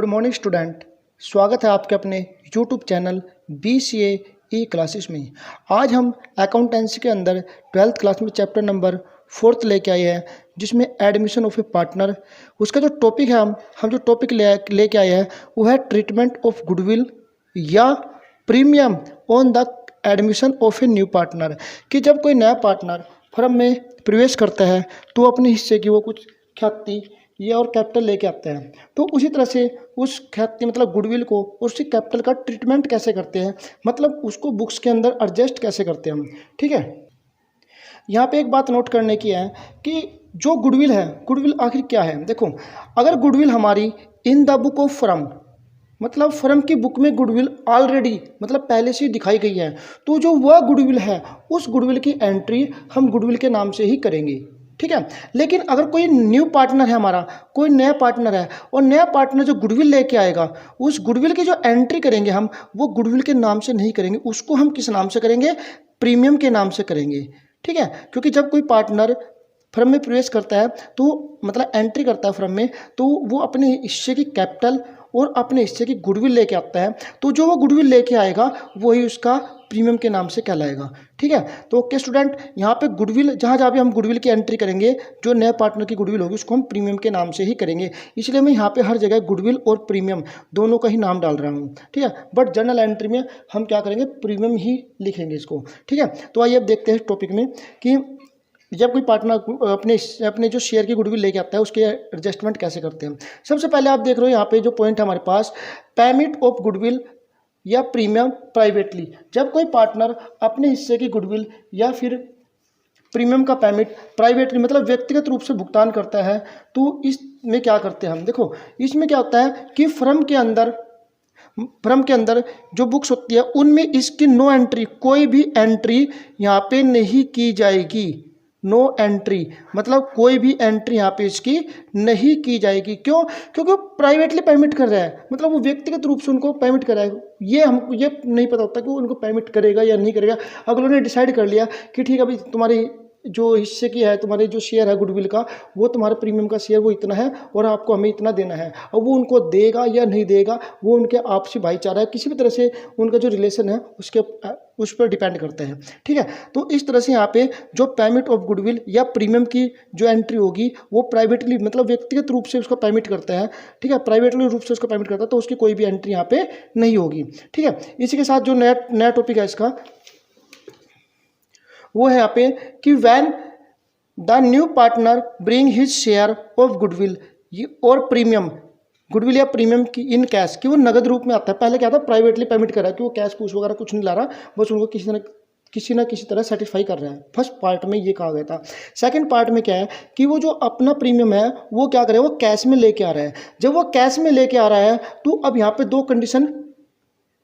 Good morning student. स्वागत है आपके अपने यूट्यूब चैनल BCA ई क्लासेस में। आज हम अकाउंटेंसी के अंदर 12th क्लास में चैप्टर नंबर 4 लेके आए हैं, जिसमें एडमिशन ऑफ ए पार्टनर। उसका जो टॉपिक है हम जो टॉपिक लेके आए हैं वो है ट्रीटमेंट ऑफ गुडविल या premium on the admission of A new partner. कि जब कोई नया पार्टनर फर्म में प्रवेश करता है तो अपने हिस्से की वो कुछ ख्याति ये और कैपिटल लेके आते हैं, तो उसी तरह से उस ख्याति मतलब गुडविल को उसी कैपिटल का ट्रीटमेंट कैसे करते हैं, मतलब उसको बुक्स के अंदर एडजस्ट कैसे करते हैं हम। ठीक है, यहाँ पे एक बात नोट करने की है कि जो गुडविल है, गुडविल आखिर क्या है। देखो, अगर गुडविल हमारी इन द बुक ऑफ फर्म मतलब फर्म की बुक में गुडविल ऑलरेडी मतलब पहले से ही दिखाई गई है, तो जो वह गुडविल है उस गुडविल की एंट्री हम गुडविल के नाम से ही करेंगे। ठीक है, लेकिन अगर कोई न्यू पार्टनर है, हमारा कोई नया पार्टनर है और नया पार्टनर जो गुडविल लेके आएगा, उस गुडविल की जो एंट्री करेंगे हम वो गुडविल के नाम से नहीं करेंगे, उसको हम किस नाम से करेंगे, प्रीमियम के नाम से करेंगे। ठीक है, क्योंकि जब कोई पार्टनर फर्म में प्रवेश करता है तो मतलब एंट्री करता है फर्म में, तो वो अपने हिस्से की कैपिटल और अपने हिस्से की गुडविल लेके आता है, तो जो वो गुडविल लेके आएगा वही उसका प्रीमियम के नाम से कहलाएगा। ठीक है, तो ओके स्टूडेंट, यहाँ पे गुडविल जहाँ जहाँ भी हम गुडविल की एंट्री करेंगे, जो नए पार्टनर की गुडविल होगी उसको हम प्रीमियम के नाम से ही करेंगे। इसलिए मैं यहाँ पे हर जगह गुडविल और प्रीमियम दोनों का ही नाम डाल रहा हूँ। ठीक है, बट जर्नल एंट्री में हम क्या करेंगे, प्रीमियम ही लिखेंगे इसको। ठीक है, तो आइए अब देखते हैं इस टॉपिक में कि जब कोई पार्टनर अपने जो शेयर की गुडविल लेके आता है उसके एडजस्टमेंट कैसे करते हैं। सबसे पहले आप देख रहे हो यहाँ पे जो पॉइंट है हमारे पास, पेमेंट ऑफ गुडविल या प्रीमियम प्राइवेटली। जब कोई पार्टनर अपने हिस्से की गुडविल या फिर प्रीमियम का पेमेंट प्राइवेटली मतलब व्यक्तिगत रूप से भुगतान करता है, तो इसमें क्या करते हैं हम। देखो, इसमें क्या होता है कि फर्म के अंदर जो बुक्स होती है उनमें इसकी नो एंट्री, कोई भी एंट्री यहाँ पे नहीं की जाएगी। नो एंट्री मतलब कोई भी एंट्री यहाँ पे इसकी नहीं की जाएगी। क्यों? क्योंकि वो प्राइवेटली पेमेंट कर रहा है, मतलब वो व्यक्तिगत रूप से उनको पेमेंट कर रहा है। ये हमको ये नहीं पता होता कि वो उनको पेमेंट करेगा या नहीं करेगा। अगर उन्होंने डिसाइड कर लिया कि ठीक है भाई, तुम्हारी जो हिस्से की है, तुम्हारे जो शेयर है गुडविल का, वो तुम्हारे प्रीमियम का शेयर वो इतना है और आपको हमें इतना देना है, और वो उनको देगा या नहीं देगा वो उनके आपसी भाईचारा है, किसी भी तरह से उनका जो रिलेशन है उस पर डिपेंड करता है। ठीक है, तो इस तरह से यहाँ पे जो पेमेंट ऑफ गुडविल या प्रीमियम की जो एंट्री होगी वो प्राइवेटली मतलब व्यक्तिगत रूप से उसका पेमेंट करता है। ठीक है, प्राइवेटली रूप से उसका पेमेंट करता है, तो उसकी कोई भी एंट्री यहाँ पे नहीं होगी। ठीक है, इसी के साथ जो नया टॉपिक है इसका वो है यहाँ पे कि when the new partner bring his share of goodwill और प्रीमियम, गुडविल या प्रीमियम की इन कैश, कि वो नगद रूप में आता है। पहले क्या था, प्राइवेटली पेमेंट कर रहा है कि वो कैश पूछ वगैरह कुछ नहीं ला रहा, बस उनको किसी ना किसी तरह सेटिस्फाई कर रहा है। फर्स्ट पार्ट में ये कहा गया था। सेकंड पार्ट में क्या है कि वो जो अपना प्रीमियम है वो क्या करे, वो कैश में लेके आ रहा है। जब वो कैश में लेके आ रहा है तो अब यहाँ पे दो कंडीशन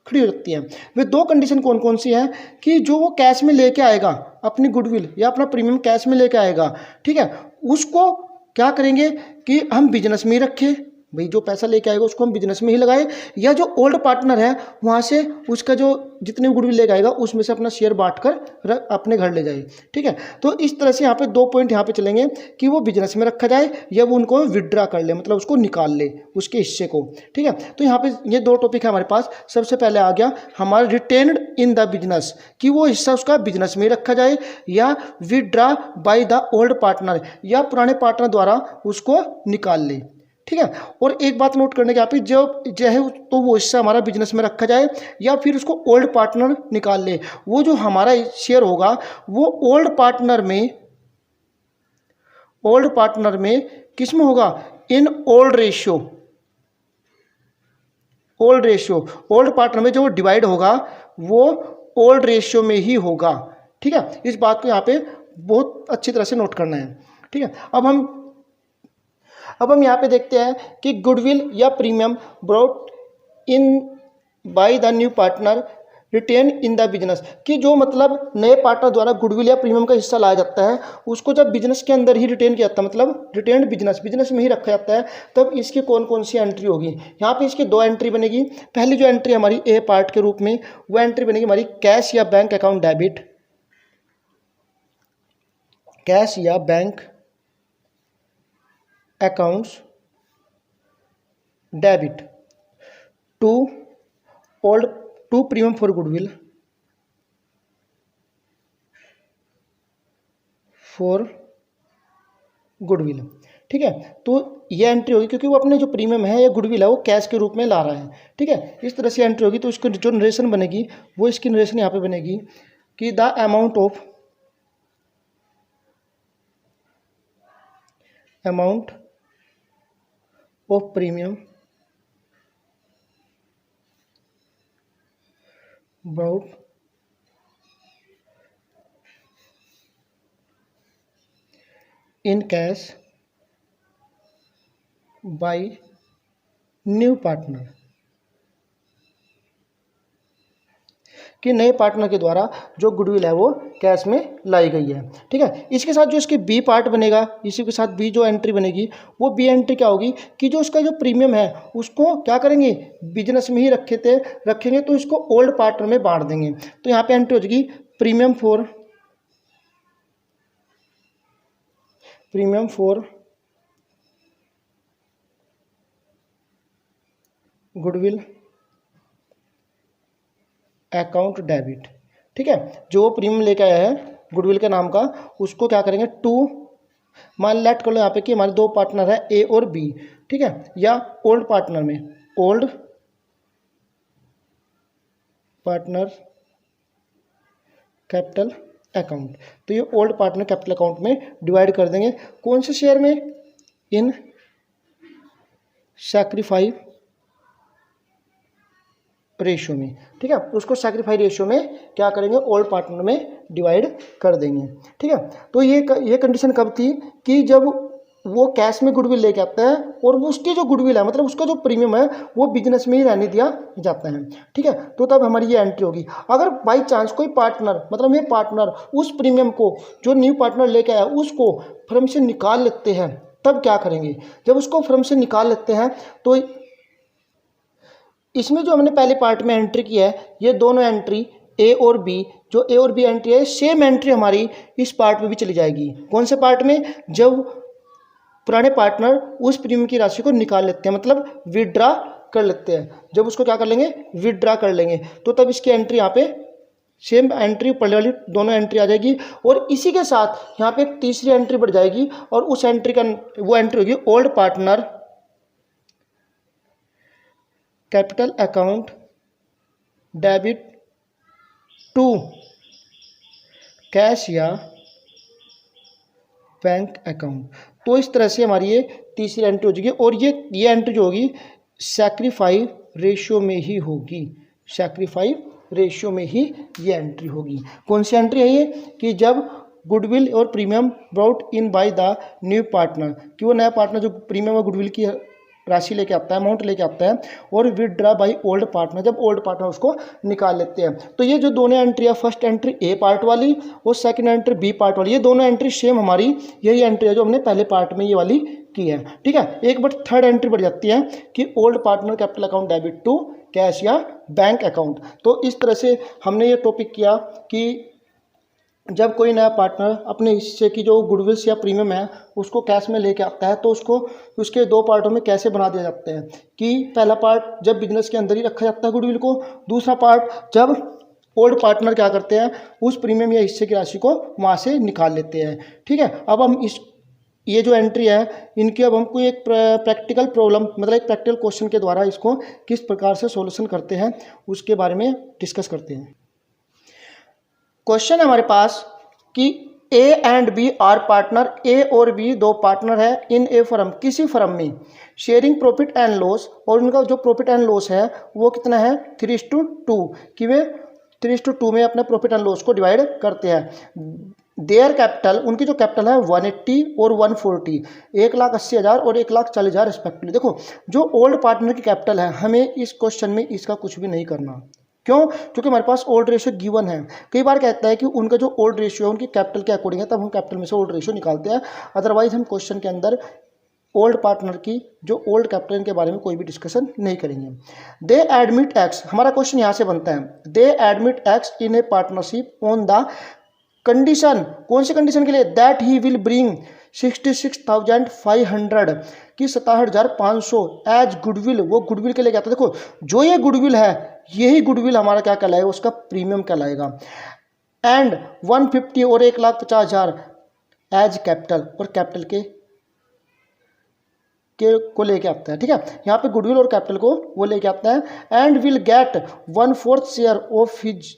खड़ी हो सकती है। वे दो कंडीशन कौन कौन सी है कि जो वो कैश में लेके आएगा अपनी गुडविल या अपना प्रीमियम कैश में लेके आएगा, ठीक है, उसको क्या करेंगे कि हम बिजनेस में ही रखें, भाई जो पैसा लेके आएगा उसको हम बिजनेस में ही लगाए, या जो ओल्ड पार्टनर है वहाँ से उसका जो जितने गुडविल लेके आएगा उसमें से अपना शेयर बांट कर अपने घर ले जाए। ठीक है, तो इस तरह से यहाँ पे दो पॉइंट यहाँ पे चलेंगे कि वो बिजनेस में रखा जाए या वो उनको विड्रा कर ले, मतलब उसको निकाल ले उसके हिस्से को। ठीक है, तो यहाँ पे ये दो टॉपिक है हमारे पास। सबसे पहले आ गया हमारा रिटेन्ड इन द बिजनेस, कि वो हिस्सा उसका बिजनेस में ही रखा जाए या withdraw by the old partner, या पुराने पार्टनर द्वारा उसको निकाल ले। ठीक है, और एक बात नोट करने की आप जो है तो वो हिस्सा हमारा बिजनेस में रखा जाए या फिर उसको ओल्ड पार्टनर निकाल ले। वो जो हमारा शेयर होगा वो ओल्ड पार्टनर में किस में होगा, in old ratio. Old partner में जो डिवाइड होगा वो ओल्ड रेशियो में ही होगा। ठीक है, इस बात को यहाँ पे बहुत अच्छी तरह से नोट करना है। ठीक है, अब हम यहाँ पे देखते हैं कि गुडविल या premium brought in by the new partner retain in the business, कि जो मतलब नए पार्टनर द्वारा गुडविल या प्रीमियम का हिस्सा लाया जाता है उसको जब बिजनेस के अंदर ही रिटेन किया जाता है, मतलब रिटेन्ड बिजनेस में ही रखा जाता है, तब इसकी कौन कौन सी एंट्री होगी। यहाँ पे इसकी दो एंट्री बनेगी। पहली जो एंट्री हमारी ए पार्ट के रूप में वो एंट्री बनेगी हमारी कैश या बैंक अकाउंट डेबिट, कैश या bank accounts debit. To old to premium for goodwill ठीक है। तो ये एंट्री होगी क्योंकि वो अपने जो प्रीमियम है या गुडविल है वो कैश के रूप में ला रहा है, ठीक है। इस तरह से एंट्री होगी तो उसको जो नरेशन बनेगी वो इसकी नरेशन यहाँ पे बनेगी कि the amount of premium brought in cash by new partner, कि नए पार्टनर के द्वारा जो गुडविल है वो कैश में लाई गई है, ठीक है। इसके साथ जो इसके बी पार्ट बनेगा, इसी के साथ बी जो एंट्री बनेगी वो बी एंट्री क्या होगी कि जो उसका जो प्रीमियम है उसको क्या करेंगे, बिजनेस में ही रखेंगे तो इसको ओल्ड पार्टनर में बांट देंगे। तो यहाँ पे एंट्री हो जाएगी premium for goodwill account debit, ठीक है। जो प्रीमियम लेके आया है गुडविल के नाम का उसको क्या करेंगे टू, मान लेट कर लो यहाँ पे कि हमारे दो पार्टनर है ए और बी, ठीक है, या ओल्ड पार्टनर कैपिटल अकाउंट। तो ये ओल्ड पार्टनर कैपिटल अकाउंट में डिवाइड कर देंगे, कौन से शेयर में, इन सैक्रिफाइस रेशियो में, ठीक है। उसको सैक्रिफाइस रेशियो में क्या करेंगे, ओल्ड पार्टनर में डिवाइड कर देंगे, ठीक है। तो ये कंडीशन कब थी कि जब वो कैश में गुडविल लेके आता है और उसकी जो गुडविल है मतलब उसका जो प्रीमियम है वो बिजनेस में ही रहने दिया जाता है, ठीक है। तो तब हमारी ये एंट्री होगी। अगर बाई चांस कोई पार्टनर मतलब ये पार्टनर उस प्रीमियम को जो न्यू पार्टनर लेके आया उसको फर्म से निकाल लेते हैं, तब क्या करेंगे, जब उसको फर्म से निकाल लेते हैं तो इसमें जो हमने पहले पार्ट में एंट्री की है ये दोनों एंट्री ए और बी, जो ए और बी एंट्री है सेम एंट्री हमारी इस पार्ट में भी चली जाएगी। कौन से पार्ट में, जब पुराने पार्टनर उस प्रीमियम की राशि को निकाल लेते हैं मतलब विड्रा कर लेते हैं, जब उसको क्या कर लेंगे, विड्रा कर लेंगे, तो तब इसकी एंट्री यहाँ पे सेम एंट्री पहले वाली दोनों एंट्री आ जाएगी। और इसी के साथ यहाँ पे एक तीसरी एंट्री बढ़ जाएगी और उस एंट्री का वो एंट्री होगी old partner capital account debit to cash या बैंक अकाउंट। तो इस तरह से हमारी ये तीसरी एंट्री हो जाएगी और ये एंट्री जो होगी सैक्रिफाइस रेशियो में ही होगी, सैक्रिफाइस रेशियो में ही ये एंट्री होगी। कौन सी एंट्री है ये, कि जब गुडविल और premium brought in by the new partner, कि वो नया पार्टनर जो प्रीमियम और गुडविल की राशि लेके आता है, अमाउंट लेके आता है, और विड्रा बाय ओल्ड पार्टनर, जब ओल्ड पार्टनर उसको निकाल लेते हैं। तो ये जो दोनों एंट्री है, फर्स्ट एंट्री ए पार्ट वाली और सेकंड एंट्री बी पार्ट वाली, ये दोनों एंट्री सेम हमारी यही एंट्री है जो हमने पहले पार्ट में ये वाली की है, ठीक है। एक बार थर्ड एंट्री बढ़ जाती है कि old partner capital account debit to cash या बैंक अकाउंट। तो इस तरह से हमने ये टॉपिक किया कि जब कोई नया पार्टनर अपने हिस्से की जो गुडविल्स या प्रीमियम है उसको कैश में लेके आता है तो उसको उसके दो पार्टों में कैसे बना दिया जाते हैं, कि पहला पार्ट जब बिजनेस के अंदर ही रखा जाता है गुडविल को, दूसरा पार्ट जब ओल्ड पार्टनर क्या करते हैं उस प्रीमियम या हिस्से की राशि को वहाँ से निकाल लेते हैं, ठीक है। अब हम ये जो एंट्री है इनकी अब हमको एक प्रैक्टिकल प्रॉब्लम मतलब एक प्रैक्टिकल क्वेश्चन के द्वारा इसको किस प्रकार से सॉल्यूशन करते हैं उसके बारे में डिस्कस करते हैं। क्वेश्चन है हमारे पास कि A and B are partner, A और बी दो पार्टनर है इन ए फर्म, किसी फर्म में, शेयरिंग प्रॉफिट एंड लॉस, और उनका जो प्रॉफिट एंड लॉस है वो कितना है 3:2, कि वे 3:2 में अपने प्रॉफिट एंड लॉस को डिवाइड करते हैं। देयर कैपिटल, उनकी जो कैपिटल है 180 और 140, 1,80,000 और 1,40,000 रिस्पेक्टिवली। देखो जो ओल्ड पार्टनर की कैपिटल है हमें इस क्वेश्चन में इसका कुछ भी नहीं करना, क्यों, क्योंकि हमारे पास ओल्ड रेशियो गिवन है। कई बार कहता है कि उनका जो ओल्ड रेशियो है उनकी कैपिटल के अकॉर्डिंग है, तब हम कैपिटल में से ओल्ड रेशियो निकालते हैं, अदरवाइज हम क्वेश्चन के अंदर ओल्ड पार्टनर की जो ओल्ड कैपिटल के बारे में कोई भी डिस्कशन नहीं करेंगे। दे एडमिट एक्स, हमारा क्वेश्चन यहाँ से बनता है, दे admit x in A partnership on the condition, कौन सी कंडीशन के लिए, दैट ही विल ब्रिंग 66,500 कि 67,500 एज गुडविल, वो गुडविल के लिए क्या था, देखो जो ये गुडविल है यही गुडविल हमारा क्या कहलाएगा, उसका प्रीमियम कहलाएगा। एंड 150 और 1,50,000 एज कैपिटल, और कैपिटल के को लेके आता है। ठीक है, यहाँ पे गुडविल और कैपिटल को वो लेके आता है। And will get 1/4 share of his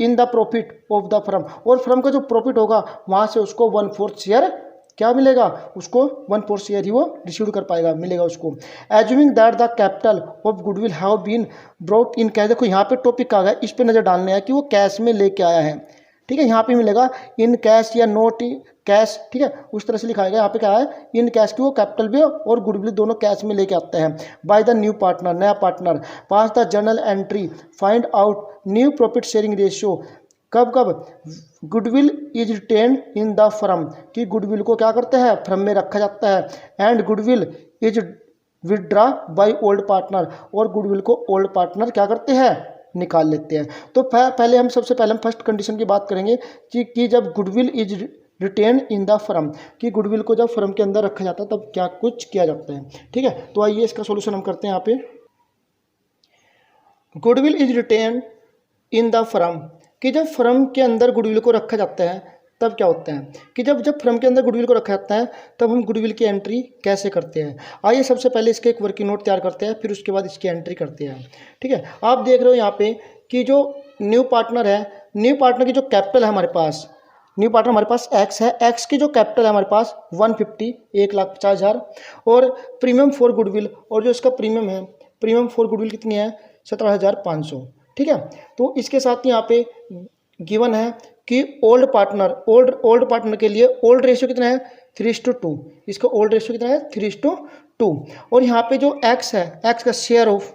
in the profit of the firm, और फर्म का जो प्रॉफिट होगा वहाँ से उसको 1/4 शेयर क्या मिलेगा, उसको 1/4 शेयर ही वो रिसीव कर पाएगा, मिलेगा उसको। Assuming that the capital of goodwill have been brought in cash, देखो यहाँ पे टॉपिक आ गया, इस पे नजर डालने है कि वो कैश में लेके आया है। ठीक है, यहाँ पे मिलेगा इन कैश या नोट कैश। ठीक है, उस तरह से लिखा है। यहाँ पे क्या है, इन कैश की वो कैपिटल भी और गुडविल दोनों कैश में लेके आते हैं। बाय द न्यू पार्टनर, नया partner. Pass the journal entry, find out new profit sharing ratio. कब कब goodwill is retained in the firm, कि गुडविल को क्या करते हैं, फर्म में रखा जाता है। And goodwill is withdraw by old partner, और गुडविल को ओल्ड पार्टनर क्या करते हैं, निकाल लेते हैं। तो पहले हम सबसे पहले हम फर्स्ट कंडीशन की बात करेंगे कि जब goodwill is retain in the firm, कि गुडविल को जब फर्म के अंदर रखा जाता है तब क्या कुछ किया जाता है। ठीक है, तो आइए इसका सॉल्यूशन हम करते हैं। यहाँ पे goodwill is retain in the firm, कि जब फर्म के अंदर गुडविल को रखा जाता है तब क्या होता है कि जब फर्म के अंदर गुडविल को रखा जाता है तब हम गुडविल की एंट्री कैसे करते हैं। आइए सबसे पहले इसके एक वर्किंग नोट तैयार करते हैं, फिर उसके बाद इसकी एंट्री करते हैं। ठीक है, आप देख रहे हो यहाँ पे कि जो न्यू पार्टनर है, न्यू पार्टनर की जो कैपिटल है हमारे पास, न्यू पार्टनर हमारे पास एक्स है, एक्स की जो कैपिटल है हमारे पास 150 1,50,000 और प्रीमियम फॉर गुडविल, और जो इसका प्रीमियम है, प्रीमियम फॉर गुडविल कितनी है, 17,500। ठीक है, तो इसके साथ यहाँ पे गिवन है कि ओल्ड पार्टनर के लिए ओल्ड रेशियो कितना है, 3:2। इसका ओल्ड रेशियो कितना है, 3:2। और यहाँ पे जो एक्स है, एक्स का शेयर ऑफ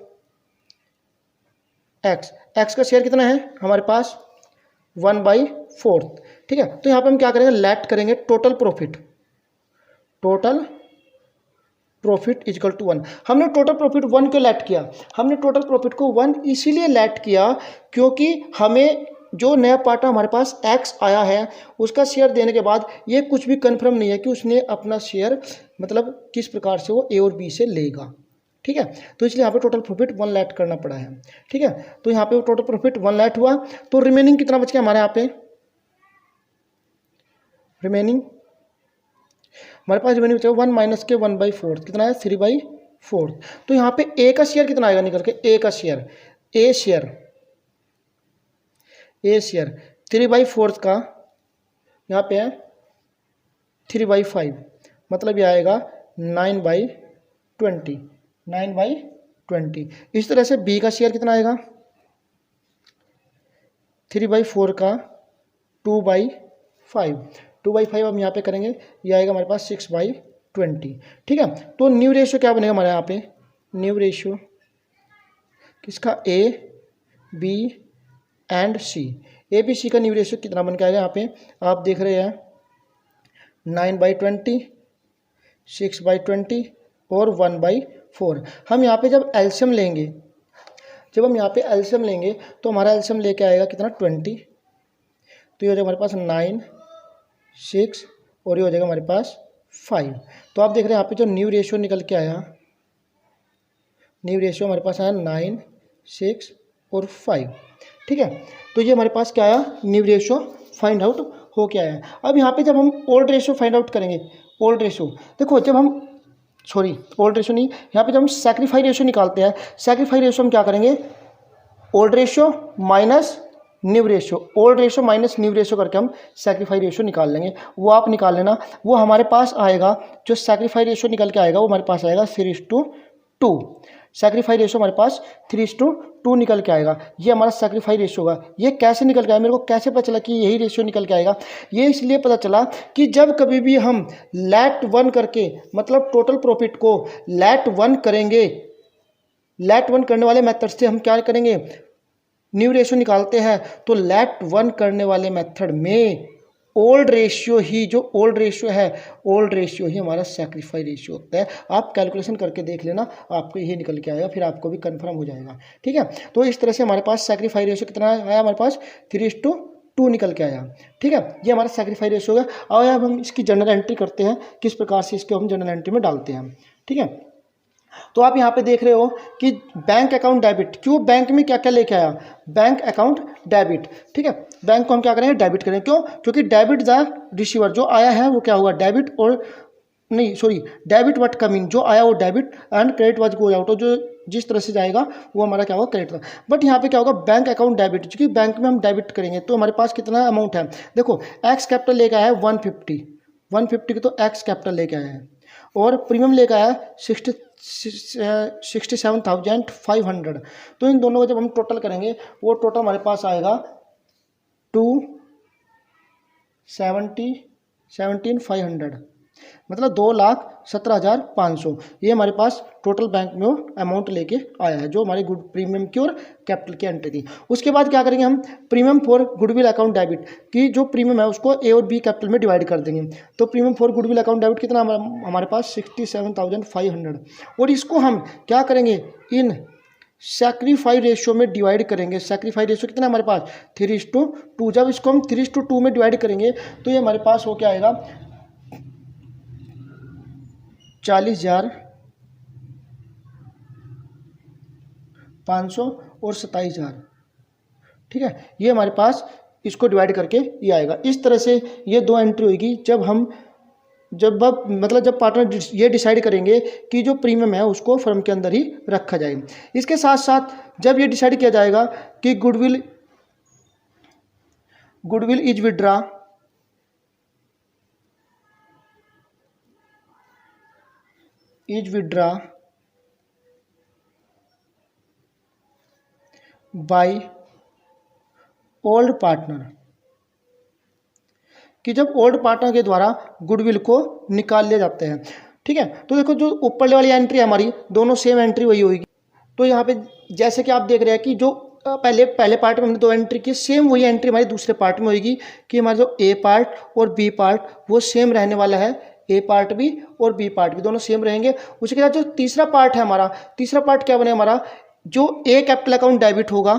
एक्स का शेयर कितना है हमारे पास, 1/4। ठीक है, तो यहाँ पे हम क्या करेंगे, लेट करेंगे टोटल प्रॉफिट इक्वल टू 1। हमने टोटल प्रॉफिट 1 क्यों लेट किया, हमने टोटल प्रॉफिट को 1 इसीलिए लेट किया क्योंकि हमें जो नया पार्टनर हमारे पास एक्स आया है उसका शेयर देने के बाद ये कुछ भी कंफर्म नहीं है कि उसने अपना शेयर मतलब किस प्रकार से वो ए और बी से लेगा। ठीक है, तो इसलिए यहाँ पे टोटल प्रॉफिट 1 लेट करना पड़ा है। ठीक है, तो यहाँ पे टोटल प्रॉफिट 1 लेट हुआ, तो रिमेनिंग कितना बच गया हमारे यहाँ पे, रिमेनिंग हमारे पास रिमेनिंग बचा 1 माइनस के 1/4 कितना है, 3/4। तो यहाँ पे ए का शेयर कितना आएगा निकल के, ए का शेयर, ए शेयर 3/4 का यहाँ पे है 3/5, मतलब ये आएगा 9/20। इस तरह से बी का शेयर कितना आएगा, 3/4 का 2/5 हम यहाँ पे करेंगे, ये आएगा हमारे पास 6/20। ठीक है, तो न्यू रेशियो क्या बनेगा हमारे यहाँ पे, न्यू रेशियो किसका, A B and C, A B C का न्यू रेशियो कितना बन के आएगा, यहाँ पे आप देख रहे हैं 9/20, 6/20 और 1/4। हम यहाँ पे जब एलसीएम लेंगे, तो हमारा एलसीएम लेके आएगा कितना, 20। तो ये हो जाएगा हमारे पास 9, 6 और ये हो जाएगा हमारे पास 5। तो आप देख रहे हैं यहाँ पे जो न्यू रेशियो निकल के आया, न्यू रेशियो हमारे पास आया 9, 6 और 5। ठीक है, तो ये हमारे पास क्या आया, न्यू रेशियो फाइंड आउट हो क्या है। अब यहाँ पे जब हम ओल्ड रेशियो फाइंड आउट करेंगे, ओल्ड रेशियो देखो जब हम ओल्ड रेशियो नहीं, यहाँ पे जब हम सैक्रिफाई रेशियो निकालते हैं, सैक्रिफाई रेशियो हम क्या करेंगे, old ratio minus new ratio, old ratio minus new ratio करके हम सैक्रिफाई रेशियो निकाल लेंगे। वो आप निकाल लेना, वो हमारे पास आएगा, जो सैक्रिफाई रेशियो निकल के आएगा वो हमारे पास आएगा 3:2। सैक्रिफाई रेशियो हमारे पास 3:2 निकल के आएगा, ये हमारा सैक्रिफाई रेशियो होगा। ये कैसे निकल के आया, मेरे को कैसे पता चला कि यही रेशियो निकल के आएगा, ये इसलिए पता चला कि जब कभी भी हम लेट 1 करके मतलब टोटल प्रॉफिट को लेट 1 करेंगे, लेट 1 करने वाले मेथड से हम क्या करेंगे, न्यू रेशियो निकालते हैं, तो लेट 1 करने वाले मेथड में ओल्ड रेशियो ही, जो ओल्ड रेशियो है, ओल्ड रेशियो ही हमारा सैक्रिफाई रेशियो होता है। आप कैलकुलेशन करके देख लेना, आपको यही निकल के आएगा, फिर आपको भी कंफर्म हो जाएगा। ठीक है, तो इस तरह से हमारे पास सैक्रिफाई रेशियो कितना आया, हमारे पास 2 निकल के आया। ठीक है, ये हमारा सैक्रिफाइस रेशियो होगा। और अब हम इसकी जनरल एंट्री करते हैं, किस प्रकार से इसको हम जनरल एंट्री में डालते हैं। ठीक है, तो आप यहाँ पे देख रहे हो कि बैंक अकाउंट डेबिट, क्यों बैंक में क्या क्या लेके आया, बैंक अकाउंट डेबिट। ठीक है, बैंक को हम क्या करेंगे, डेबिट करेंगे। क्यों, क्योंकि डेबिट द रिसीवर, जो आया है वो क्या हुआ, डेबिट, और नहीं सॉरी डेबिट वट कमिंग, जो आया वो debit, and credit what goes out, जो जिस तरह से जाएगा वो हमारा क्या होगा, क्रेडिट। बट यहाँ पे क्या होगा, बैंक अकाउंट डेबिट, क्योंकि बैंक में हम डेबिट करेंगे तो हमारे पास कितना अमाउंट है, देखो एक्स कैपिटल लेके आया है 150 की, तो एक्स कैपिटल लेके आया है, और प्रीमियम लेके आया है 67,500। तो इन दोनों को जब हम टोटल करेंगे वो टोटल हमारे पास आएगा 217,500, मतलब 2,17,500। ये हमारे पास टोटल बैंक में वो अमाउंट लेके आया है, जो हमारी गुड प्रीमियम की और कैपिटल की एंट्री थी। उसके बाद क्या करेंगे हम, premium for goodwill account debit की जो प्रीमियम है उसको ए और बी कैपिटल में डिवाइड कर देंगे। तो premium for goodwill account debit कितना हमारे पास 67,500, और इसको हम क्या करेंगे, इन सैक्रिफाइस रेशियो में डिवाइड करेंगे। सैक्रिफाइस रेशियो कितना हमारे पास 3:2। जब इसको हम 3:2 में डिवाइड करेंगे तो ये हमारे पास हो क्या आएगा, 40,500 और 27,000। ठीक है, ये हमारे पास इसको डिवाइड करके ये आएगा। इस तरह से ये दो एंट्री होगी जब पार्टनर ये डिसाइड करेंगे कि जो प्रीमियम है उसको फर्म के अंदर ही रखा जाए। इसके साथ साथ जब ये डिसाइड किया जाएगा कि goodwill is withdraw by old partner, कि जब ओल्ड पार्टनर के द्वारा गुडविल को निकाल लिया जाता है। ठीक है, तो देखो जो ऊपर वाली एंट्री हमारी दोनों सेम एंट्री वही होगी। तो यहाँ पे जैसे कि आप देख रहे हैं कि जो पहले पार्ट में हमने 2 एंट्री की, सेम वही एंट्री हमारी दूसरे पार्ट में होगी कि हमारा जो ए पार्ट और बी पार्ट वो सेम रहने वाला है। ए पार्ट भी और बी पार्ट भी दोनों सेम रहेंगे। उसके साथ जो तीसरा पार्ट है हमारा, तीसरा पार्ट क्या बने हमारा, जो ए कैपिटल अकाउंट डेबिट होगा,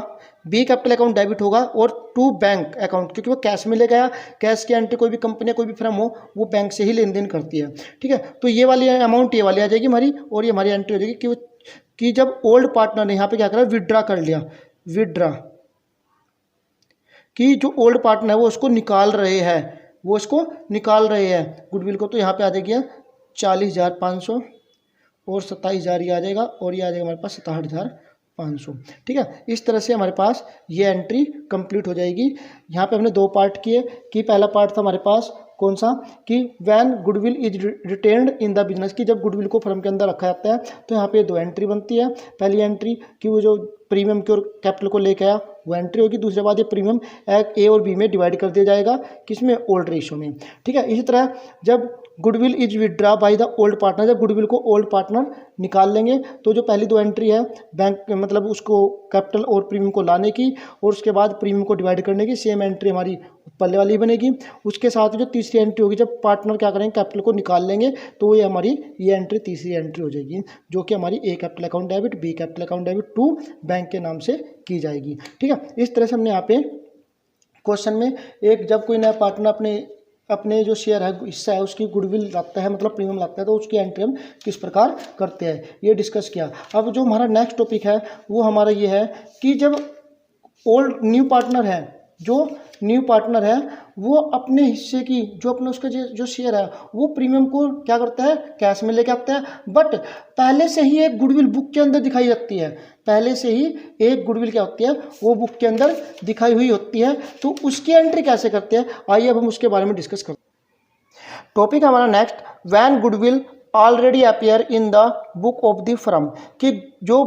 बी कैपिटल अकाउंट डेबिट होगा, और 2 बैंक अकाउंट, क्योंकि वो कैश में ले गया। कैश की एंट्री कोई भी कंपनी कोई भी फर्म हो वो बैंक से ही लेन देन करती है। ठीक है, तो ये वाली अमाउंट ये वाली आ जाएगी हमारी, और ये हमारी एंट्री हो जाएगी कि जब ओल्ड पार्टनर ने यहाँ पे क्या करा, विड्रा कर लिया, विड्रा कि जो ओल्ड पार्टनर है वो उसको निकाल रहे हैं गुडविल को। तो यहाँ पे आ जाएगी 40,500 और 27,000 ये आ जाएगा, और ये आ जाएगा हमारे पास 67,500। ठीक है, इस तरह से हमारे पास ये एंट्री कंप्लीट हो जाएगी। यहाँ पे हमने 2 पार्ट किए कि पहला पार्ट था हमारे पास कौन सा, कि when goodwill is retained in the business, की जब गुडविल को फर्म के अंदर रखा जाता है तो यहाँ पे 2 एंट्री बनती है। पहली एंट्री कि वो जो प्रीमियम की और कैपिटल को लेके आया वो एंट्री होगी। दूसरे बाद ये प्रीमियम ए और बी में डिवाइड कर दिया जाएगा, किसमें, ओल्ड रेशियो में। ठीक है, इसी तरह जब goodwill is withdraw by the old partner, जब गुडविल को ओल्ड पार्टनर निकाल लेंगे तो जो पहली 2 एंट्री है बैंक मतलब उसको कैपिटल और प्रीमियम को लाने की, और उसके बाद प्रीमियम को डिवाइड करने की, सेम एंट्री हमारी पल्ले वाली बनेगी। उसके साथ जो तीसरी एंट्री होगी, जब पार्टनर क्या करेंगे, कैपिटल को निकाल लेंगे, तो ये हमारी ये एंट्री तीसरी एंट्री हो जाएगी, जो कि हमारी A capital account debit, B capital account debit 2 bank के नाम से की जाएगी। ठीक है, इस तरह से हमने यहाँ पे क्वेश्चन में जब कोई नया पार्टनर अपने जो शेयर है, हिस्सा है, उसकी गुडविल लाता है, मतलब प्रीमियम लाता है, तो उसकी एंट्री हम किस प्रकार करते हैं ये डिस्कस किया। अब जो हमारा नेक्स्ट टॉपिक है वो हमारा ये है कि जब न्यू पार्टनर है वो अपने हिस्से की जो अपने उसका जो शेयर है वो प्रीमियम को क्या करता है, कैश में लेके आता है। बट पहले से ही एक गुडविल बुक के अंदर दिखाई जाती है, पहले से ही एक गुडविल क्या होती है वो बुक के अंदर दिखाई हुई होती है। तो उसकी एंट्री कैसे करते हैं, आइए अब हम उसके बारे में डिस्कस करते हैं। टॉपिक हमारा next, when goodwill already appear in the book of the firm, कि जो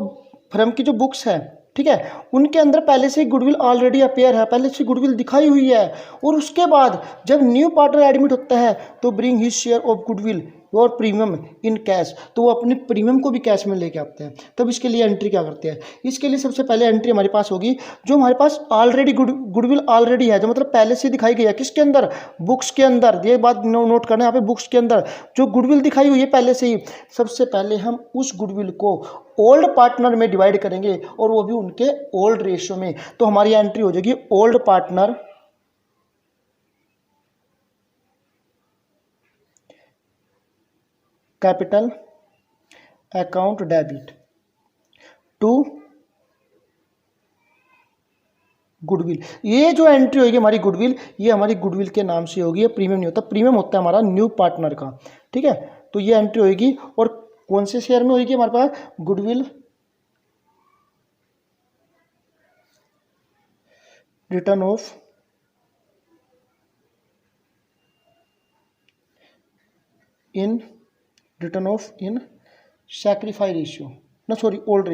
फर्म की जो बुक्स है, ठीक है, उनके अंदर पहले से गुडविल ऑलरेडी अपीयर है, पहले से गुडविल दिखाई हुई है। और उसके बाद जब न्यू पार्टनर एडमिट होता है तो bring his share of goodwill और प्रीमियम इन कैश, तो वो अपने प्रीमियम को भी कैश में लेके आते हैं। तब इसके लिए एंट्री क्या करते हैं, इसके लिए सबसे पहले एंट्री हमारे पास होगी जो हमारे पास ऑलरेडी गुडविल ऑलरेडी है, जो मतलब पहले से दिखाई गई है, किसके अंदर, बुक्स के अंदर। ये बात नोट करना है यहाँ पे, बुक्स के अंदर जो गुडविल दिखाई हुई है पहले से ही, सबसे पहले हम उस गुडविल को ओल्ड पार्टनर में डिवाइड करेंगे, और वो भी उनके ओल्ड रेशियो में। तो हमारी एंट्री हो जाएगी old partner capital account debit to goodwill. ये जो एंट्री होगी हमारी गुडविल, ये हमारी गुडविल के नाम से होगी। ये प्रीमियम नहीं होता, प्रीमियम होता है हमारा न्यू पार्टनर का। ठीक है, तो ये एंट्री होगी और कौन से शेयर में होगी हमारे पास? Goodwill written off in sacrifice ratio ना, सॉरी ओल्ड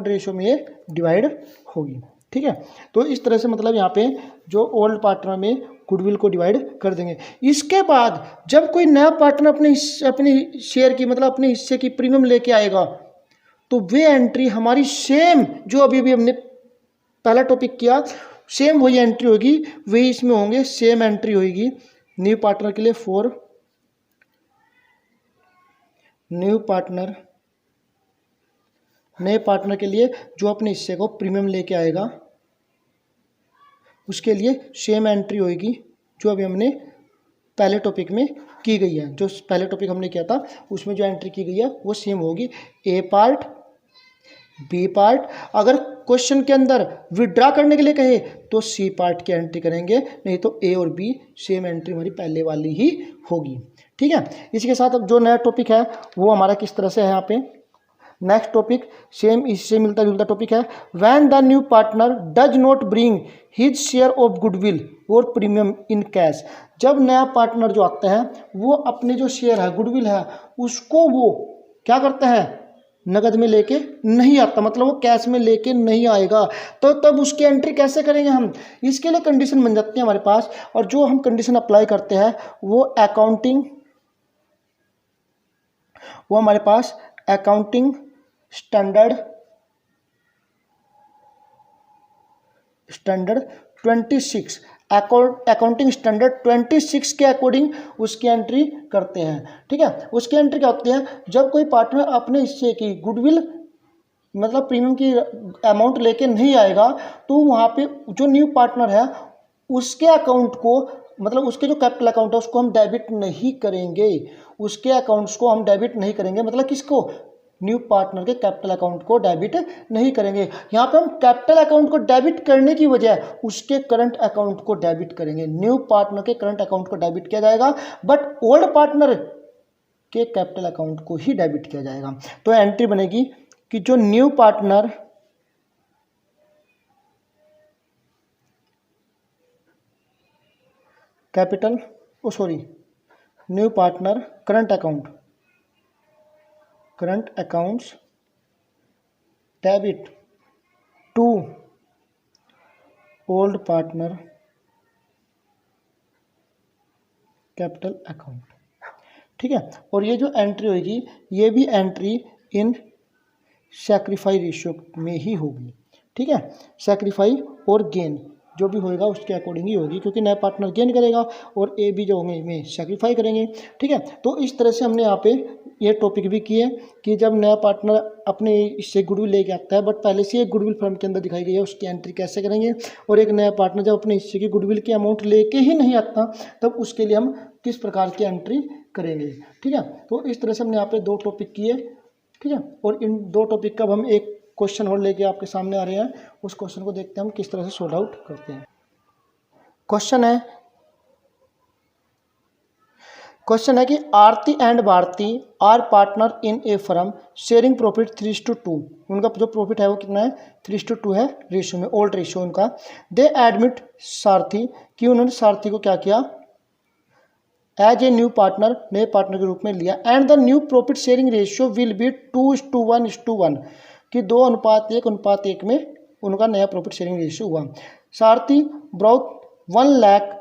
रेशियो में ये डिवाइड होगी। ठीक है, तो इस तरह से मतलब यहाँ पे जो ओल्ड पार्टनर में गुडविल को डिवाइड कर देंगे। इसके बाद जब कोई नया पार्टनर अपने शेयर की मतलब अपने हिस्से की प्रीमियम लेके आएगा, तो वे एंट्री हमारी सेम जो अभी भी हमने पहला टॉपिक किया, सेम वही एंट्री होगी, वही इसमें होंगे। सेम एंट्री होगी न्यू पार्टनर के लिए फॉर न्यू पार्टनर, नए पार्टनर के लिए जो अपने हिस्से को प्रीमियम लेके आएगा, उसके लिए सेम एंट्री होगी जो अभी हमने पहले टॉपिक में की गई है। जो पहले टॉपिक हमने किया था उसमें जो एंट्री की गई है वो सेम होगी। ए पार्ट, बी पार्ट, अगर क्वेश्चन के अंदर विड्रा करने के लिए कहे तो सी पार्ट की एंट्री करेंगे, नहीं तो ए और बी सेम एंट्री हमारी पहले वाली ही होगी। ठीक है, इसी के साथ अब जो नया टॉपिक है वो हमारा किस तरह से है यहाँ पे, नेक्स्ट टॉपिक सेम इससे मिलता जुलता टॉपिक है। When the new partner does not bring his share of goodwill और प्रीमियम इन कैश। जब नया पार्टनर जो आता है वो अपने जो शेयर है गुडविल है उसको वो क्या करता है, नगद में लेके नहीं आता, मतलब वो कैश में लेके नहीं आएगा, तो तब उसकी एंट्री कैसे करेंगे हम? इसके लिए कंडीशन बन जाती है हमारे पास, और जो हम कंडीशन अप्लाई करते हैं वो हमारे पास अकाउंटिंग स्टैंडर्ड 26 अकाउंटिंग स्टैंडर्ड 26 के अकॉर्डिंग उसकी एंट्री करते हैं। ठीक है, उसकी एंट्री क्या होती है? जब कोई पार्टनर अपने हिस्से की गुडविल मतलब प्रीमियम की अमाउंट लेके नहीं आएगा, तो वहाँ पे जो न्यू पार्टनर है उसके अकाउंट को मतलब उसके जो कैपिटल अकाउंट है उसको हम डेबिट नहीं करेंगे, उसके अकाउंट्स को हम डेबिट नहीं करेंगे, मतलब किसको? न्यू पार्टनर के कैपिटल अकाउंट को डेबिट नहीं करेंगे। यहाँ पे हम कैपिटल अकाउंट को डेबिट करने की बजाय उसके करंट अकाउंट को डेबिट करेंगे। न्यू पार्टनर के करंट अकाउंट को डेबिट किया जाएगा, बट ओल्ड पार्टनर के कैपिटल अकाउंट को ही डेबिट किया जाएगा। तो एंट्री बनेगी कि जो new partner capital new partner current accounts debit to old partner capital account. ठीक है, और ये जो एंट्री होगी ये भी एंट्री इन सैक्रिफाई रेशियो में ही होगी। ठीक है, सैक्रिफाई और गेन जो भी होएगा उसके अकॉर्डिंग ही होगी, क्योंकि नया पार्टनर गेन करेगा और ए बी जो होंगे में सैक्रिफाई करेंगे। ठीक है, तो इस तरह से हमने यहाँ पे ये टॉपिक भी किए कि जब नया पार्टनर अपने इससे गुडविल लेके आता है, बट पहले से एक गुडविल फर्म के अंदर दिखाई गई है, उसकी एंट्री कैसे करेंगे, और एक नया पार्टनर जब अपने हिस्से की गुडविल की अमाउंट लेके ही नहीं आता तब उसके लिए हम किस प्रकार की एंट्री करेंगे। ठीक है, तो इस तरह से हमने यहाँ पे 2 टॉपिक किए। ठीक है, और इन 2 टॉपिक का अब हम एक क्वेश्चन और लेके आपके सामने आ रहे हैं, उस क्वेश्चन को देखते हैं हम किस तरह से सॉर्ट आउट करते हैं। क्वेश्चन है कि Aarti and Bharti are partner in a firm sharing profit 3:2। उनका जो प्रॉफिट है वो कितना है? 3:2 है रेशियो में, ओल्ड रेशियो उनका। दे एडमिट सारथी, कि उन्होंने सारथी को क्या किया? एज ए न्यू पार्टनर, नए पार्टनर के रूप में लिया। And the new profit sharing ratio will B 2:1:1, कि 2:1:1 में उनका नया प्रॉफिट शेयरिंग रेशियो हुआ। सारथी brought 1 lakh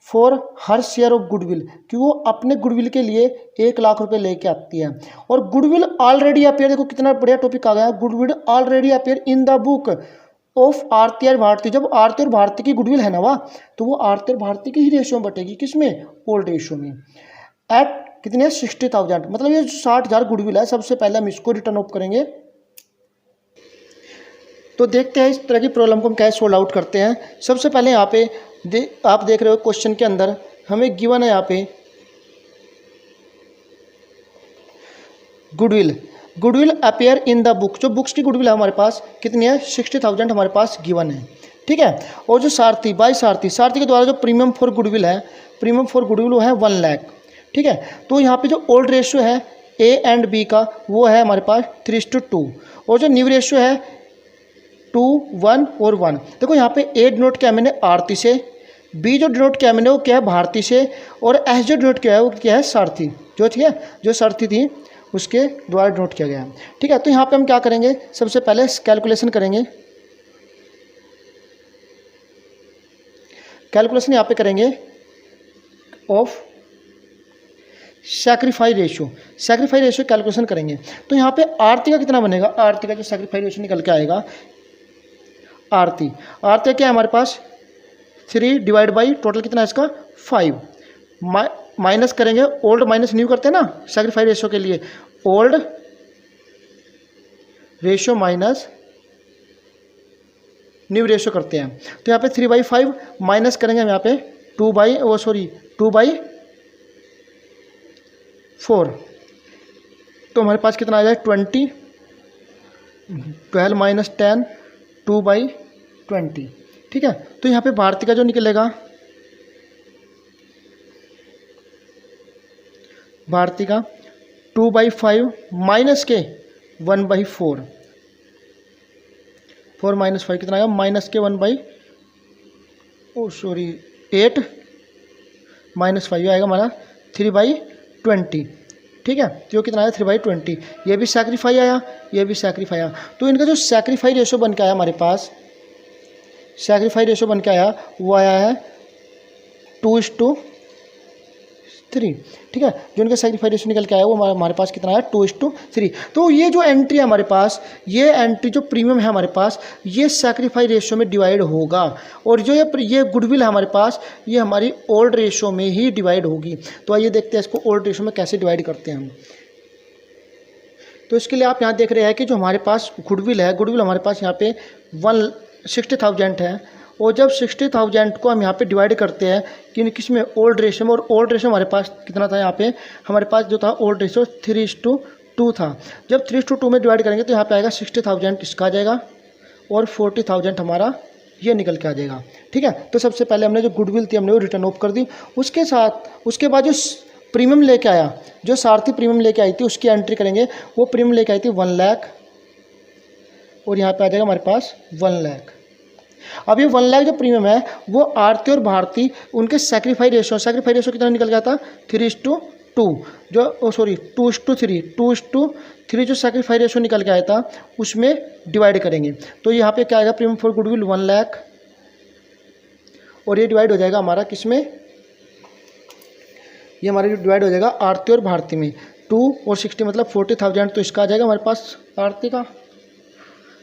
for her share of goodwill, कि वो अपने गुडविल के लिए 1 लाख रुपए लेके आती है। और गुडविल ऑलरेडी अपेयर, देखो कितना बढ़िया टॉपिक आ गया, goodwill already appear in the book of Aarti और भारती। जब आरती और भारती की गुडविल है ना वह, तो वो आरती और भारती की ही रेशियो में बटेगी, किसमें? ओल्ड रेशियो में। एट कितने? 60,000, मतलब ये 60,000 गुडविल है। सबसे पहले हम इसको रिटर्न ऑफ करेंगे। तो देखते हैं इस तरह की प्रॉब्लम को हम कैसे सोल्व आउट करते हैं। सबसे पहले यहाँ पे आप देख रहे हो क्वेश्चन के अंदर हमें गिवन है यहाँ पे goodwill, goodwill appear in the book, जो बुक्स की गुडविल है हमारे पास कितनी है 60,000 हमारे पास गिवन है, ठीक है। और जो सारथी बाई सारथी, सारथी के द्वारा जो प्रीमियम फॉर गुडविल है, प्रीमियम फॉर गुडविल वो है 1 लाख, ठीक है। तो यहाँ पे जो ओल्ड रेशियो है ए एंड बी का वो है हमारे पास 3:2, और जो न्यू रेशियो है 2, 1 और 1। देखो यहाँ पे ए डिनोट किया मैंने आरती से, बी जो डिनोट किया मैंने वो क्या है भारती से, और एस जो डिनोट किया है वो क्या है सारथी, जो ठीक है जो सारथी थी उसके द्वारा डिनोट किया गया है, ठीक है। तो यहाँ पे हम क्या करेंगे, सबसे पहले कैलकुलेशन करेंगे, कैलकुलेशन यहाँ पे करेंगे of sacrifice ratio, sacrifice ratio calculation करेंगे। तो यहाँ पे आरती का कितना बनेगा, आरती का जो सैक्रिफाई रेशियो निकल के आएगा, आरती आरती क्या है हमारे पास 3 डिवाइड बाई टोटल कितना है इसका 5, माइनस करेंगे, ओल्ड माइनस न्यू करते हैं ना सैक्रिफाई रेशियो के लिए, old ratio minus new ratio करते हैं। तो यहाँ पे 3/5 माइनस करेंगे हम यहाँ पे 2/4, तो हमारे पास कितना आ जाए 20, 12 माइनस 10 2/20, ठीक है। तो यहाँ पे भारती का जो निकलेगा, भारती का 2/5 माइनस के 1/4, 4 माइनस 5 कितना आएगा माइनस के 8 माइनस 5 आएगा हमारा 3/20, ठीक है। तो ये कितना आया 3/20, ये भी सैक्रिफाई आया, ये भी सैक्रिफाई आया। तो इनका जो सैक्रिफाई रेशियो बन के आया हमारे पास, सैक्रिफाई रेशियो बन के आया वो आया है 2:3, ठीक है। जो इनका सैक्रिफाई रेशियो निकल के आया वो हमारे पास कितना आया 2:3। तो ये जो एंट्री है हमारे पास, ये एंट्री जो प्रीमियम है हमारे पास, ये सैक्रिफाई रेशियो में डिवाइड होगा, और जो ये गुडविल है हमारे पास ये हमारी ओल्ड रेशियो में ही डिवाइड होगी। तो आइए देखते हैं इसको ओल्ड रेशियो में कैसे डिवाइड करते हैं हम। तो इसके लिए आप यहाँ देख रहे हैं कि जो हमारे पास गुडविल है, गुडविल हमारे पास यहाँ पे 60,000 है, और जब 60,000 को हम यहाँ पे डिवाइड करते हैं कि किस में ओल्ड रेशियो में, और ओल्ड रेशियो हमारे पास कितना था यहाँ पे, हमारे पास जो था ओल्ड रेशियो 3:2 था। जब 3:2 में डिवाइड करेंगे तो यहाँ पे आएगा 60,000 इसका आ जाएगा, और 40,000 हमारा ये निकल के आ जाएगा, ठीक है। तो सबसे पहले हमने जो गुडविल थी हमने वो रिटर्न ऑफ कर दी, उसके साथ उसके बाद जो प्रीमियम लेके आया, जो सारथी प्रीमियम लेके आई थी उसकी एंट्री करेंगे। वो प्रीमियम लेके आई थी 1 लाख, और यहाँ पे आ जाएगा हमारे पास 1 लाख। अब ये 1 लाख जो प्रीमियम है वो आरती और भारती उनके सैक्रिफाई रेशियो कितना निकल गया था 3:2, जो 2:3 जो सैक्रिफाई रेशियो निकल के आया था उसमें डिवाइड करेंगे। तो यहाँ पे क्या आएगा प्रीमियम फॉर गुडविल 1 लाख, और ये डिवाइड हो जाएगा हमारा किस में, ये हमारा डिवाइड हो जाएगा आरती और भारती में। 2 और 60 मतलब 40,000, तो इसका आ जाएगा हमारे पास आरती का,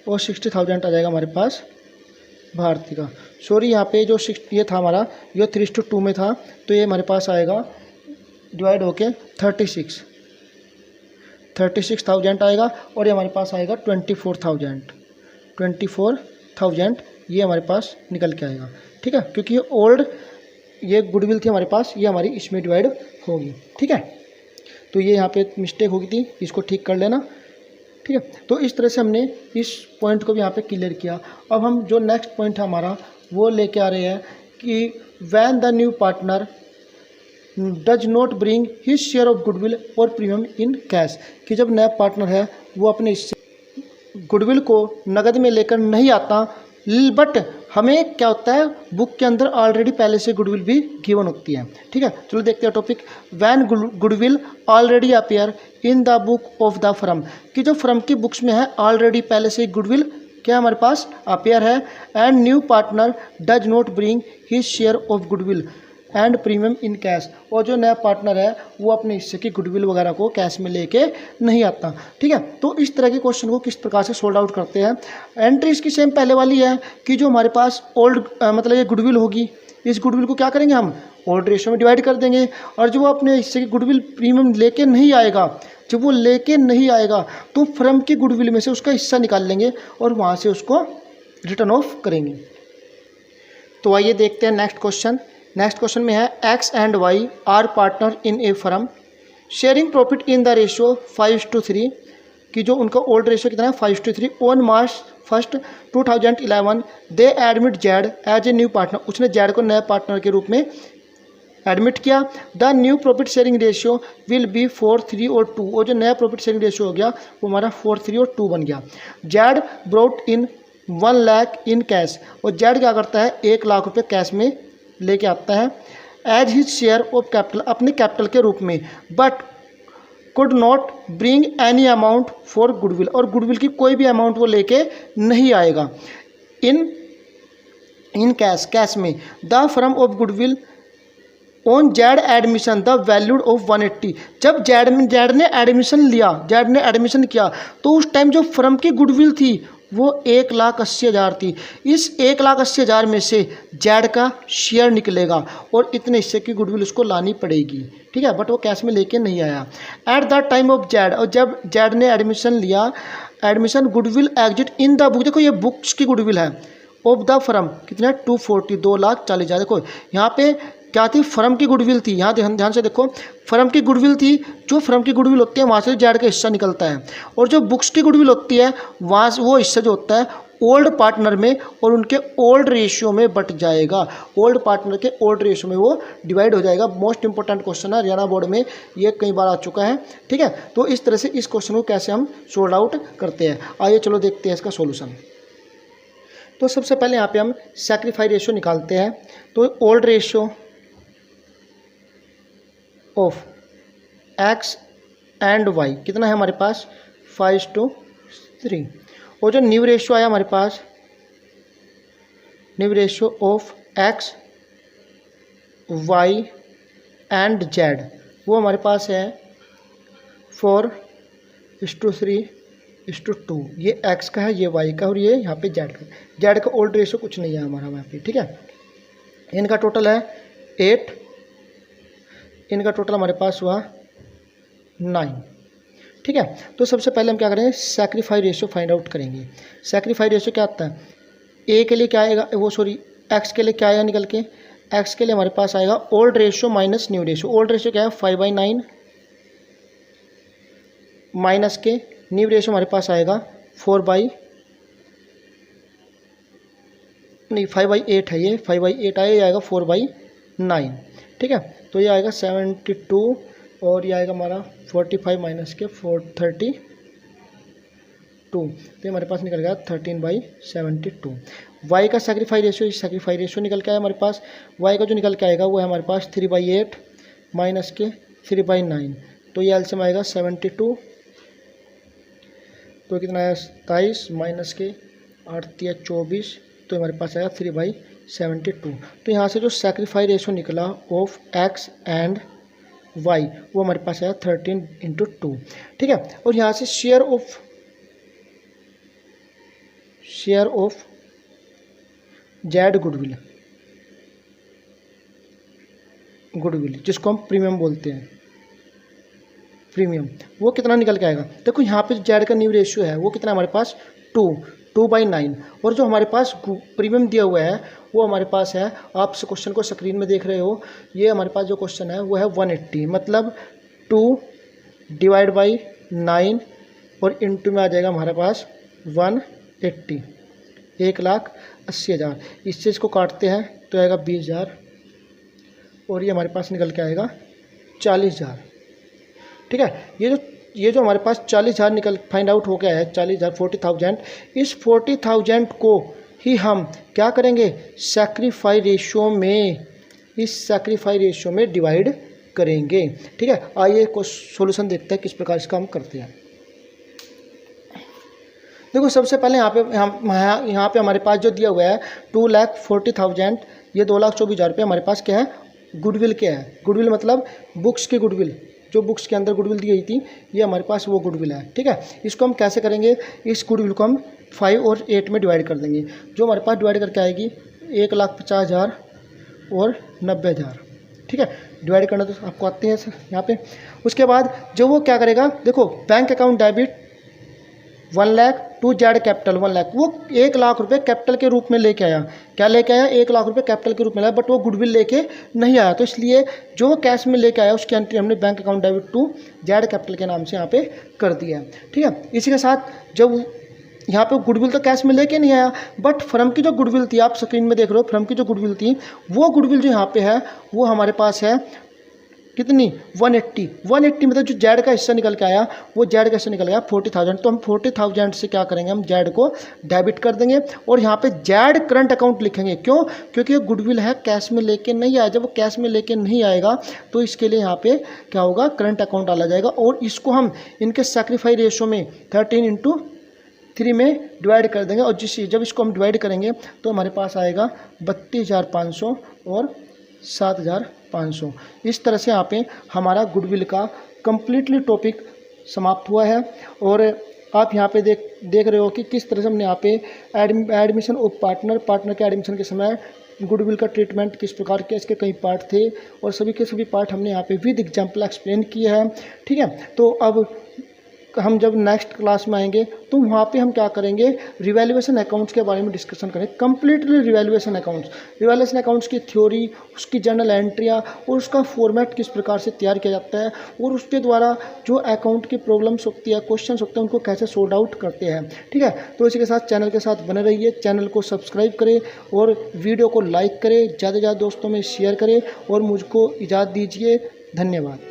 और 60,000 आ जाएगा हमारे पास भारती का। सॉरी यहाँ पे जो ये था हमारा, ये 3:2 में था, तो ये हमारे पास आएगा डिवाइड होके 36,000 आएगा, और ये हमारे पास आएगा 24,000 ये हमारे पास निकल के आएगा, ठीक है। क्योंकि ये ओल्ड ये गुडविल थी हमारे पास, ये हमारी इसमें डिवाइड होगी, ठीक है। तो ये यहाँ पे मिस्टेक होगी थी, इसको ठीक कर लेना, ठीक है। तो इस तरह से हमने इस पॉइंट को भी यहाँ पे क्लियर किया। अब हम जो नेक्स्ट पॉइंट है हमारा वो लेके आ रहे हैं कि when the new partner does not bring his share of goodwill और प्रीमियम इन कैश, कि जब नया पार्टनर है वो अपने गुडविल को नगद में लेकर नहीं आता, बट हमें क्या होता है बुक के अंदर ऑलरेडी पहले से गुडविल भी गिवन होती है, ठीक है। चलो देखते हैं topic, when goodwill already appear in the book of the firm, कि जो फर्म की बुक्स में है ऑलरेडी पहले से गुडविल क्या हमारे पास अपीयर है, and new partner does not bring his share of goodwill and premium in cash, और जो नया पार्टनर है वो अपने हिस्से की गुडविल वगैरह को कैश में लेके नहीं आता, ठीक है। तो इस तरह के क्वेश्चन को किस प्रकार से सोल्व आउट करते हैं। एंट्री इसकी सेम पहले वाली है कि जो हमारे पास ओल्ड मतलब ये गुडविल होगी, इस गुडविल को क्या करेंगे हम ओल्ड रेशियो में डिवाइड कर देंगे, और जो वो अपने हिस्से की गुडविल प्रीमियम लेके नहीं आएगा, जब वो लेके नहीं आएगा तो फर्म की गुडविल में से उसका हिस्सा निकाल लेंगे और वहाँ से उसको रिटर्न ऑफ करेंगे। तो आइए देखते हैं नेक्स्ट क्वेश्चन। नेक्स्ट क्वेश्चन में है X and Y are partner in a firm, sharing profit in the ratio 5:3 कि जो उनका ओल्ड रेशियो कितना है 5:3 on March 1 2011 they admit Z as a new partner, उसने जेड को नए पार्टनर के रूप में एडमिट किया। The new profit sharing ratio will be 4, 3 और 2, और जो नया प्रॉफिट शेयरिंग रेशियो हो गया वो हमारा 4, 3 और 2 बन गया। Z brought in 1 lakh in cash, और जेड क्या करता है 1 लाख रुपये कैश में लेके आता है as his share of capital, अपने कैपिटल के रूप में, but could not bring any amount for goodwill, और गुडविल की कोई भी अमाउंट वो लेके नहीं आएगा इन कैश में। The firm of goodwill on Z admission the valued of 180, जब जेड ने एडमिशन लिया, जेड ने एडमिशन किया तो उस टाइम जो फर्म की गुडविल थी वो 1,80,000 थी। इस 1,80,000 में से जेड का शेयर निकलेगा और इतने हिस्से की गुडविल उसको लानी पड़ेगी, ठीक है, बट वो कैश में लेके नहीं आया at the time of Z, और जब जेड ने एडमिशन लिया, admission goodwill exit in the book, देखो ये बुक्स की गुडविल है ऑफ द फर्म कितना 240, 2,40,000। देखो यहाँ पे क्या थी, फर्म की गुडविल थी, यहाँ ध्यान से देखो फर्म की गुडविल थी, जो फर्म की गुडविल होती है वहाँ से जेड का हिस्सा निकलता है, और जो बुक्स की गुडविल होती है वहाँ से वो हिस्सा जो होता है ओल्ड पार्टनर में और उनके ओल्ड रेशियो में बट जाएगा, ओल्ड पार्टनर के ओल्ड रेशियो में वो डिवाइड हो जाएगा। मोस्ट इंपॉर्टेंट क्वेश्चन है, हरियाणा बोर्ड में ये कई बार आ चुका है, ठीक है। तो इस तरह से इस क्वेश्चन को कैसे हम सोल्व आउट करते हैं, आइए चलो देखते हैं इसका सोल्यूशन। तो सबसे पहले यहाँ पे हम सैक्रिफाइस रेशियो निकालते हैं। तो old ratio of X and Y कितना है हमारे पास 5:3, और जो न्यू रेशियो आया हमारे पास, new ratio of X Y and Z, वो हमारे पास है 4:3:2, ये एक्स का है, ये वाई का, और ये यहाँ पे जेड का। जेड का ओल्ड रेशियो कुछ नहीं है हमारा वहाँ पे, ठीक है। इनका टोटल है 8, इनका टोटल हमारे पास हुआ 9, ठीक है। तो सबसे पहले हम क्या करेंगे, सैक्रिफाइस रेशियो फाइंड आउट करेंगे। सैक्रिफाइस रेशियो क्या आता है, ए के लिए क्या आएगा, वो सॉरी एक्स के लिए क्या आएगा निकल के, एक्स के लिए हमारे पास आएगा old ratio minus new ratio. Old ratio क्या है 5/9 माइनस के न्यू रेशियो हमारे पास आएगा 5/8 है, ये 5/8 आया, ये आएगा 4/9, ठीक है। तो ये आएगा 72 और ये आएगा हमारा 45 माइनस के 432, तो ये हमारे पास निकल गया 13/72। वाई का सैक्रिफाइस रेशियो निकल के आया हमारे पास, वाई का जो निकल के आएगा वो है हमारे पास 3/8 माइनस के 3/9, तो ये एलसीएम आएगा 72, तो कितना आया 27 माइनस के 8 या 24, तो हमारे पास आएगा 3/72। तो यहाँ से जो सैक्रिफाइस रेशियो निकला ऑफ एक्स एंड वाई वो हमारे पास आया 13/2, ठीक है। और यहाँ से शेयर ऑफ जेड गुडविल जिसको हम प्रीमियम बोलते हैं, प्रीमियम, वो कितना निकल के आएगा। देखो यहाँ पे जेड का न्यू रेशियो है वो कितना हमारे पास 2/9, और जो हमारे पास प्रीमियम दिया हुआ है वो हमारे पास है, आप क्वेश्चन को स्क्रीन में देख रहे हो, ये हमारे पास जो क्वेश्चन है वो है 180, मतलब 2/9 और इंटू में आ जाएगा हमारे पास 180, 1,80,000। इस चीज़ को काटते हैं तो आएगा 20,000 और ये हमारे पास निकल के आएगा 40,000, ठीक है। ये जो हमारे पास 40,000 निकल फाइंड आउट हो गया है, 40,000 40,000, इस 40,000 को ही हम क्या करेंगे सैक्रिफाइस रेशियो में डिवाइड करेंगे, ठीक है। आइए कुछ सॉल्यूशन देखते हैं किस प्रकार इसका हम करते हैं। देखो सबसे पहले यहाँ पे हमारे पास जो दिया हुआ है 2,40,000, ये 2,24,000 रुपये हमारे पास क्या है गुडविल क्या है, गुडविल मतलब बुक्स की गुडविल, जो बुक्स के अंदर गुडविल दी गई थी ये हमारे पास वो गुडविल है, ठीक है। इसको हम कैसे करेंगे, इस गुडविल को हम 5 और 8 में डिवाइड कर देंगे, जो हमारे पास डिवाइड करके आएगी 1,50,000 और 90,000, ठीक है। डिवाइड करना तो आपको आते हैं यहाँ पे। उसके बाद जो वो क्या करेगा, देखो bank account debit 1 lakh to Z capital 1 lakh, वो 1 लाख रुपए कैपिटल के रूप में लेके आया। क्या लेके आया? 1 लाख रुपए कैपिटल के रूप में लाया, बट वो गुडविल लेके नहीं आया, तो इसलिए जो वो कैश में लेके आया उसकी एंट्री हमने bank account debit to Z capital के नाम से यहाँ पे कर दिया है। ठीक है, इसी के साथ जब यहाँ पे गुडविल तो कैश में लेके नहीं आया, बट फर्म की जो गुडविल थी, आप स्क्रीन में देख रहे हो, फर्म की जो गुडविल थी, वो गुडविल जो यहाँ पे है वो हमारे पास है कितनी? 180 मतलब जो जेड का हिस्सा निकल के आया वो जेड का हिस्सा निकल गया 40,000। तो हम 40,000 से क्या करेंगे, हम जेड को डेबिट कर देंगे और यहाँ पे जेड करंट अकाउंट लिखेंगे। क्यों? क्योंकि ये गुडविल है, कैश में लेके नहीं आया। जब वो कैश में लेके नहीं आएगा तो इसके लिए यहाँ पे क्या होगा, करंट अकाउंट डाला जाएगा और इसको हम इनके सैक्रिफाई रेशो में 13/3 में डिवाइड कर देंगे। और जब इसको हम डिवाइड करेंगे तो हमारे पास आएगा 32,500 और 7,500। इस तरह से यहाँ पे हमारा गुडविल का कंप्लीटली टॉपिक समाप्त हुआ है। और आप यहाँ पे देख रहे हो कि किस तरह से हमने यहाँ पे एडमिशन ऑफ पार्टनर के एडमिशन के समय गुडविल का ट्रीटमेंट किस प्रकार के, इसके कई पार्ट थे और सभी के सभी पार्ट हमने यहाँ पे विद एग्जाम्पल एक्सप्लेन किए हैं। ठीक है, तो अब हम जब नेक्स्ट क्लास में आएंगे तो वहाँ पे हम क्या करेंगे, रिवैल्यूएशन अकाउंट्स के बारे में डिस्कशन करें, कंप्लीटली रिवैल्यूएशन अकाउंट्स की थ्योरी, उसकी जर्नल एंट्रियाँ और उसका फॉर्मेट किस प्रकार से तैयार किया जाता है और उसके द्वारा जो अकाउंट की प्रॉब्लम्स होती है, क्वेश्चंस होते हैं, उनको कैसे सॉर्ट आउट करते हैं। ठीक है, तो इसी के साथ चैनल के साथ बने रहिए, चैनल को सब्सक्राइब करें और वीडियो को लाइक करें, ज़्यादा से ज़्यादा दोस्तों में शेयर करें और मुझको इजाज़त दीजिए। धन्यवाद।